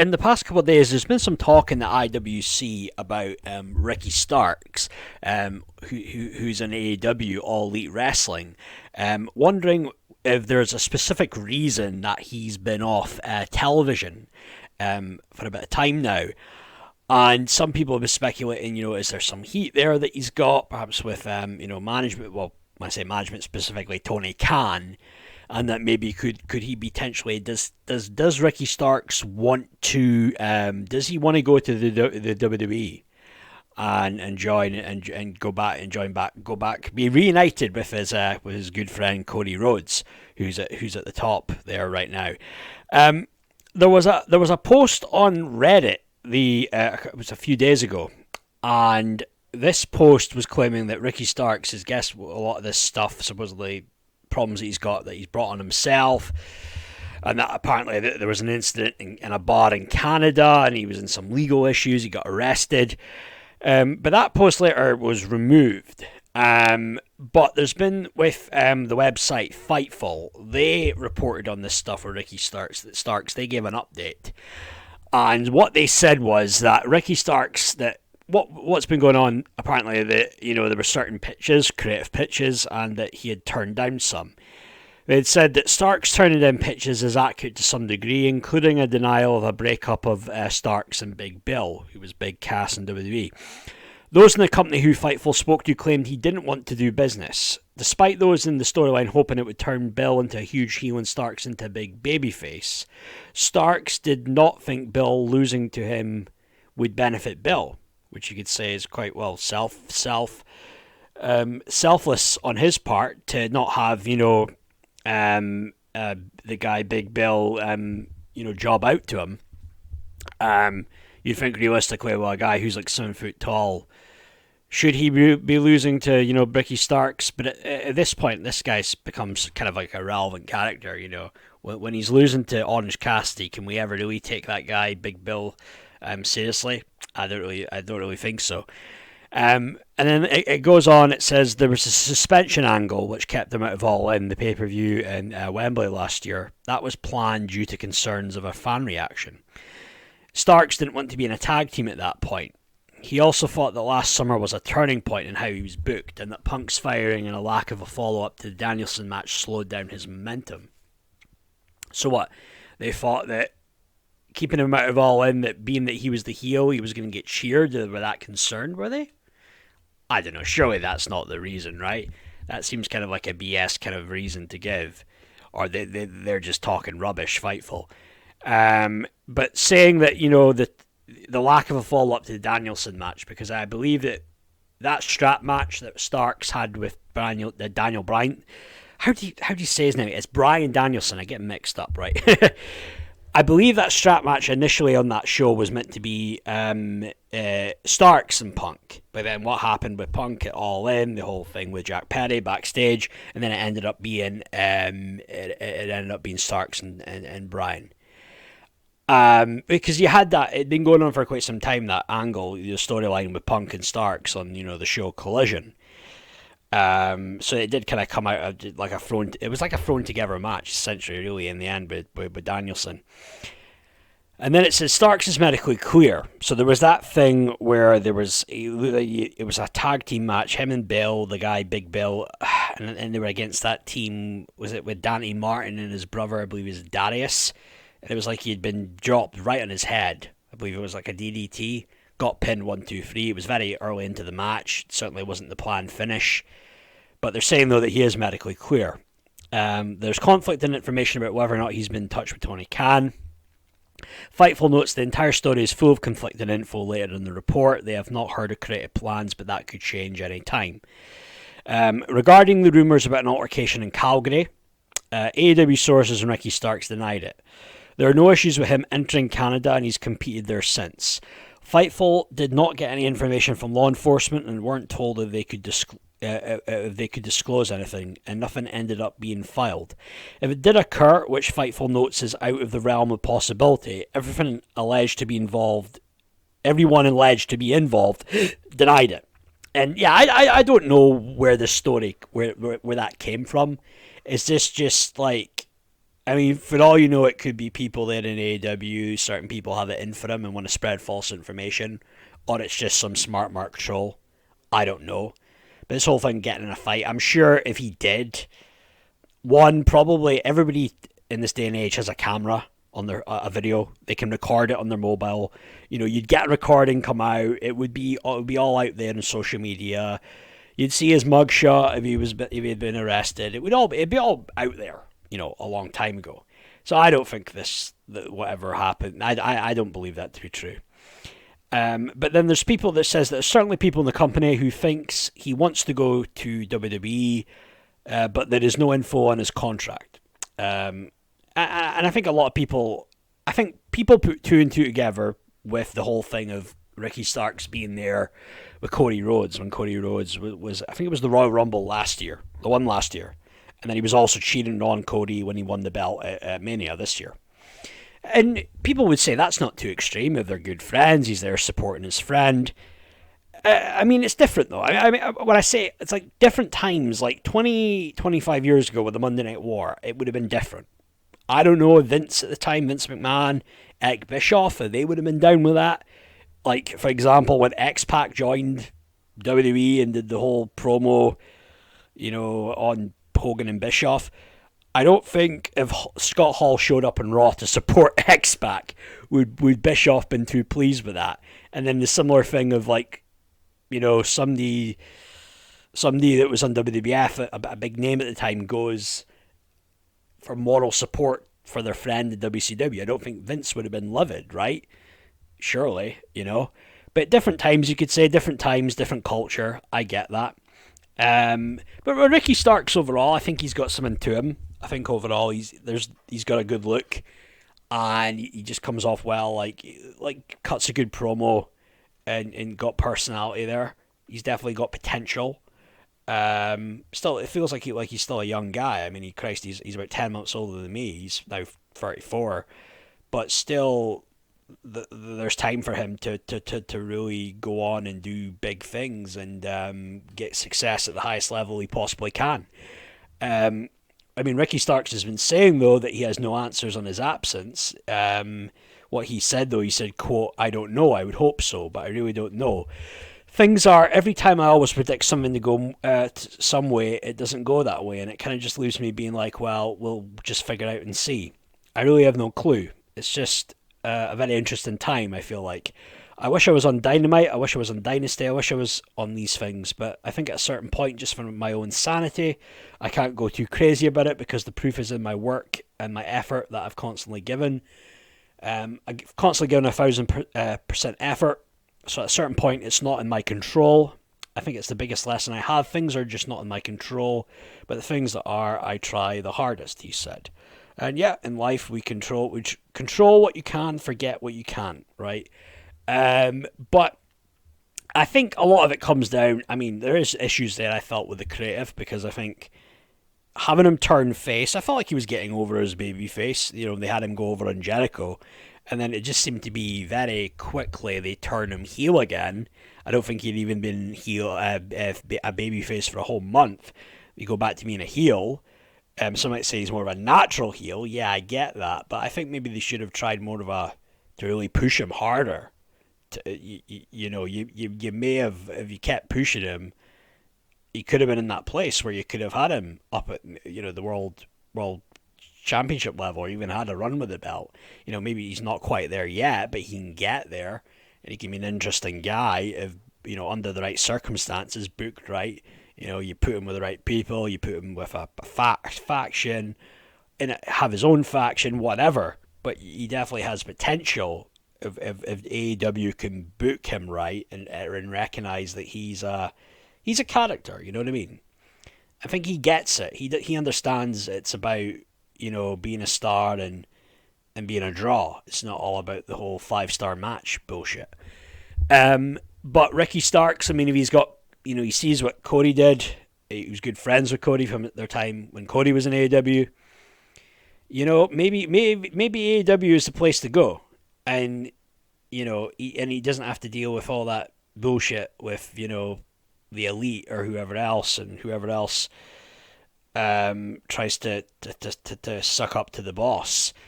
in the past couple of days, there's been some talk in the IWC about Ricky Starks, who's in AEW, All Elite Wrestling. Wondering if there's a specific reason that he's been off television for a bit of time now. And some people have been speculating, is there some heat there that he's got, perhaps with, management? Well, when I say management, specifically Tony Khan, and that maybe could he potentially does Ricky Starks want to does he want to go to the WWE and join and go back and join back go back be reunited with his good friend Cody Rhodes, who's at the top there right now. There was a post on Reddit it was a few days ago, and this post was claiming that Ricky Starks has guessed a lot of this stuff, supposedly problems that he's got, that he's brought on himself, and that apparently there was an incident in a bar in Canada and he was in some legal issues, he got arrested, but that post later was removed. But there's been with the website Fightful, they reported on this stuff with Ricky Starks. They gave an update, and what they said was that Ricky Starks, that what's been going on, apparently that there were certain pitches, creative pitches, and that he had turned down some. They'd said that Starks turning down pitches is accurate to some degree, including a denial of a breakup of Starks and Big Bill, who was Big Cass in WWE. Those in the company who Fightful spoke to claimed he didn't want to do business, despite those in the storyline hoping it would turn Bill into a huge heel and Starks into a big babyface. Starks did not think Bill losing to him would benefit Bill, which you could say is quite well selfless on his part to not have the guy Big Bill job out to him. You'd think realistically, well, a guy who's like 7 foot tall, should he be losing to Ricky Starks? But at this point, this guy becomes kind of like a relevant character. When he's losing to Orange Cassidy, can we ever really take that guy Big Bill seriously? I don't really think so. And then it goes on. It says there was a suspension angle which kept him out of All In, the pay-per-view in Wembley last year. That was planned due to concerns of a fan reaction. Starks didn't want to be in a tag team at that point. He also thought that last summer was a turning point in how he was booked, and that Punk's firing and a lack of a follow-up to the Danielson match slowed down his momentum. So what? They thought that keeping him out of All In, that being that he was the heel, he was going to get cheered. They were that concerned, were they? I don't know. Surely that's not the reason, right? That seems kind of like a BS kind of reason to give. Or they're just talking rubbish, Fightful. But saying that, the lack of a follow-up to the Danielson match, because I believe that strap match that Starks had with Daniel Bryan, how do you say his name? It's Bryan Danielson. I get mixed up, right? I believe that strap match initially on that show was meant to be Starks and Punk, but then what happened with Punk at All In, the whole thing with Jack Perry backstage, and then it ended up being Starks and Bryan. Because you had that, it'd been going on for quite some time, that angle, the storyline with Punk and Starks on the show Collision. So it did kind of come out of like it was like a thrown together match essentially, really, in the end with Danielson. And then it says Starks is medically clear. So there was that thing where it was a tag team match, him and Bill, the guy Big Bill, and they were against that team. Was it with Dante Martin and his brother? I believe it was Darius. And it was like he'd been dropped right on his head. I believe it was like a DDT. Got pinned 1, 2, 3. It was very early into the match. It certainly wasn't the planned finish. But they're saying, though, that he is medically clear. There's conflicting information about whether or not he's been in touch with Tony Khan. Fightful notes the entire story is full of conflicting info later in the report. They have not heard of creative plans, but that could change any time. Regarding the rumours about an altercation in Calgary, AEW sources and Ricky Starks denied it. There are no issues with him entering Canada, and he's competed there since. Fightful did not get any information from law enforcement and weren't told if they could disclose anything, and nothing ended up being filed. If it did occur, which Fightful notes is out of the realm of possibility, everyone alleged to be involved denied it. And yeah, I don't know where this story, where that came from. Is this just like I mean, for all you know, it could be people there in AEW. Certain people have it in for him and want to spread false information, or it's just some smart mark troll. I don't know. But this whole thing getting in a fight, I'm sure if he did, one, probably everybody in this day and age has a camera on their a video. They can record it on their mobile. You know, you'd get a recording come out. It would be all out there in social media. You'd see his mugshot if he had been arrested. It'd be all out there. You know, a long time ago. So I don't think that whatever happened. I don't believe that to be true. But then there's people that says that there's certainly people in the company who thinks he wants to go to WWE, but there is no info on his contract. And I think a lot of people, I think people put two and two together with the whole thing of Ricky Starks being there with Cody Rhodes when Cody Rhodes was I think it was the Royal Rumble last year, the one last year, and then he was also cheating on Cody when he won the belt at Mania this year. And people would say that's not too extreme if they're good friends. He's there supporting his friend. I mean, it's different though. I mean, when I say it's like different times, like 20, 25 years ago with the Monday Night War, it would have been different. I don't know, Vince at the time, Vince McMahon, Eric Bischoff, they would have been down with that. Like, for example, when X-Pac joined WWE and did the whole promo, on Hogan and Bischoff, I don't think if Scott Hall showed up in Raw to support X-Pac, would Bischoff been too pleased with that. And then the similar thing of somebody that was on WWF, a big name at the time, goes for moral support for their friend in WCW. I don't think Vince would have been livid, right? Surely, But different times, you could say, different times, different culture. I get that. But Ricky Starks overall, I think he's got something to him. I think overall he's got a good look, and he just comes off well. Like cuts a good promo, and got personality there. He's definitely got potential. Still, it feels like he's still a young guy. I mean, he's about 10 months older than me. He's now 34, but still, there's time for him to really go on and do big things and get success at the highest level he possibly can. I mean, Ricky Starks has been saying, though, that he has no answers on his absence. What he said, though, he said, quote, "I don't know, I would hope so, but I really don't know." Things are, every time I always predict something to go some way, it doesn't go that way, and it kind of just leaves me being like, well, we'll just figure it out and see. I really have no clue. It's just a very interesting time, I feel like. I wish I was on Dynamite, I wish I was on Dynasty, I wish I was on these things, but I think at a certain point, just from my own sanity, I can't go too crazy about it because the proof is in my work and my effort that I've constantly given. I've constantly given 1,000% effort, so at a certain point, it's not in my control. I think it's the biggest lesson I have. Things are just not in my control, but the things that are, I try the hardest, he said. And yeah, in life, we control what you can, forget what you can't, right? But I think a lot of it comes down, I mean, there is issues there I felt with the creative, because I think having him turn face, I felt like he was getting over his baby face. They had him go over on Jericho, and then it just seemed to be very quickly they turned him heel again. I don't think he'd even been a baby face for a whole month. You go back to being a heel. Some might say he's more of a natural heel. Yeah, I get that, but I think maybe they should have tried more to really push him harder. You may have, if you kept pushing him, he could have been in that place where you could have had him up at the world championship level, or even had a run with the belt. Maybe he's not quite there yet, but he can get there, and he can be an interesting guy if under the right circumstances, booked right. You put him with the right people, you put him with a faction, and have his own faction, whatever. But he definitely has potential if AEW can book him right and recognize that he's a character. You know what I mean? I think he gets it. He understands it's about being a star and being a draw. It's not all about the whole 5-star match bullshit. But Ricky Starks, I mean, if he's got he sees what Cody did. He was good friends with Cody from their time when Cody was in AEW. Maybe AEW is the place to go, and he doesn't have to deal with all that bullshit with the Elite or whoever else tries to suck up to the boss.